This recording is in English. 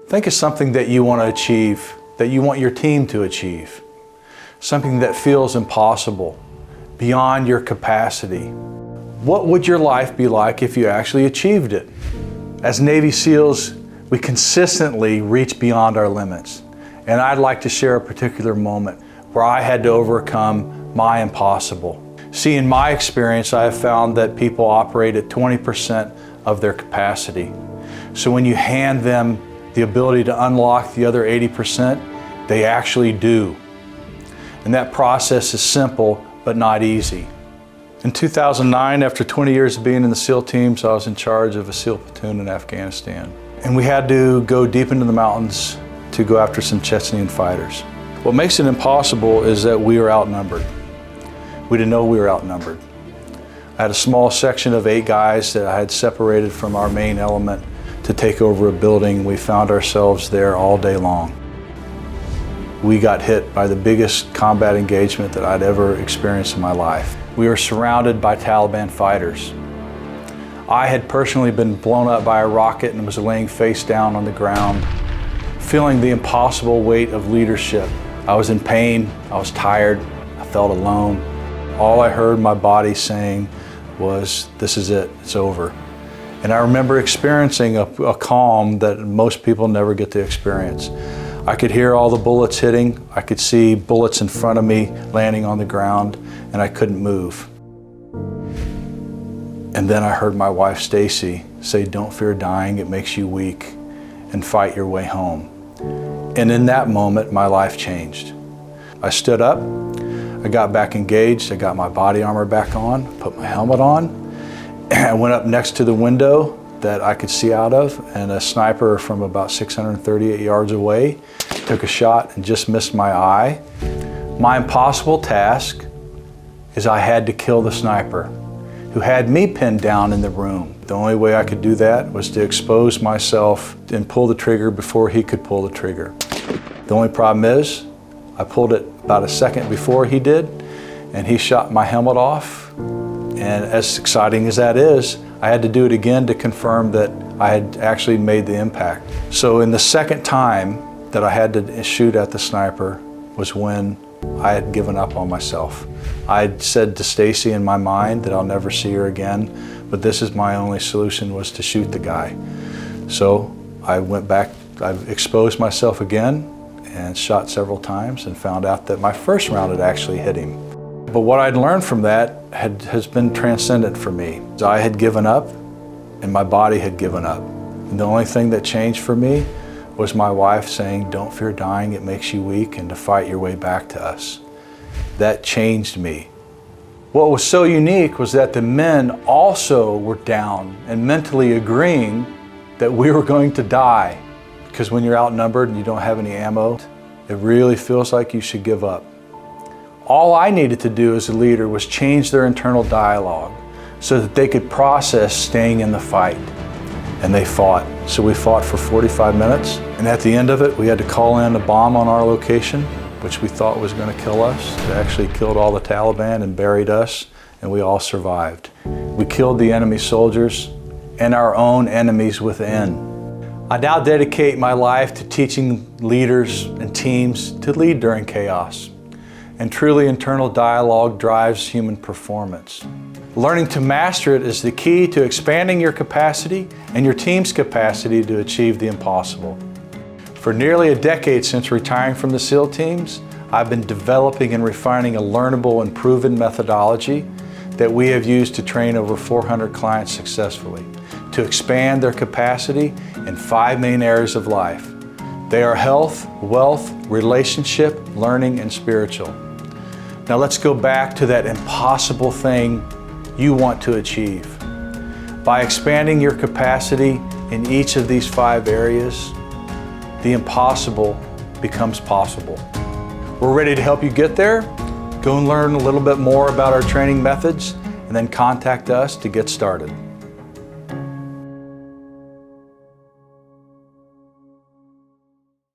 Think of something that you want to achieve, that you want your team to achieve. Something that feels impossible, beyond your capacity. What would your life be like if you actually achieved it? As Navy SEALs, we consistently reach beyond our limits. And I'd like to share a particular moment where I had to overcome my impossible. See, in my experience, I have found that people operate at 20% of their capacity. So when you hand them the ability to unlock the other 80%, they actually do. And that process is simple, but not easy. In 2009, after 20 years of being in the SEAL teams, I was in charge of a SEAL platoon in Afghanistan. And we had to go deep into the mountains to go after some Chechnyan fighters. What makes it impossible is that we were outnumbered. We didn't know we were outnumbered. I had a small section of 8 guys that I had separated from our main element to take over a building. We found ourselves there all day long. We got hit by the biggest combat engagement that I'd ever experienced in my life. We were surrounded by Taliban fighters. I had personally been blown up by a rocket and was laying face down on the ground, feeling the impossible weight of leadership. I was in pain, I was tired, I felt alone. All I heard my body saying was, "This is it, it's over." And I remember experiencing a calm that most people never get to experience. I could hear all the bullets hitting, I could see bullets in front of me landing on the ground, and I couldn't move. And then I heard my wife, Stacy, say, "Don't fear dying, it makes you weak, and fight your way home." And in that moment, my life changed. I stood up, I got back engaged, I got my body armor back on, put my helmet on, and I went up next to the window that I could see out of, and a sniper from about 638 yards away took a shot and just missed my eye. My impossible task is I had to kill the sniper who had me pinned down in the room. The only way I could do that was to expose myself and pull the trigger before he could pull the trigger. The only problem is I pulled it about a second before he did, and he shot my helmet off. And as exciting as that is, I had to do it again to confirm that I had actually made the impact. So in the second time that I had to shoot at the sniper was when I had given up on myself. I had said to Stacy in my mind that I'll never see her again, but this is my only solution, was to shoot the guy. So I went back, I exposed myself again and shot several times and found out that my first round had actually hit him. But what I'd learned from that has been transcendent for me. I had given up and my body had given up. And the only thing that changed for me was my wife saying, "Don't fear dying, it makes you weak, and to fight your way back to us." That changed me. What was so unique was that the men also were down and mentally agreeing that we were going to die. Because when you're outnumbered and you don't have any ammo, it really feels like you should give up. All I needed to do as a leader was change their internal dialogue so that they could process staying in the fight. And they fought. So we fought for 45 minutes. And at the end of it, we had to call in a bomb on our location, which we thought was going to kill us. It actually killed all the Taliban and buried us, and we all survived. We killed the enemy soldiers and our own enemies within. I now dedicate my life to teaching leaders and teams to lead during chaos. And truly internal dialogue drives human performance. Learning to master it is the key to expanding your capacity and your team's capacity to achieve the impossible. For nearly a decade since retiring from the SEAL teams, I've been developing and refining a learnable and proven methodology that we have used to train over 400 clients successfully to expand their capacity in 5 main areas of life. They are health, wealth, relationship, learning, and spiritual. Now let's go back to that impossible thing you want to achieve. By expanding your capacity in each of these 5 areas, the impossible becomes possible. We're ready to help you get there. Go and learn a little bit more about our training methods and then contact us to get started.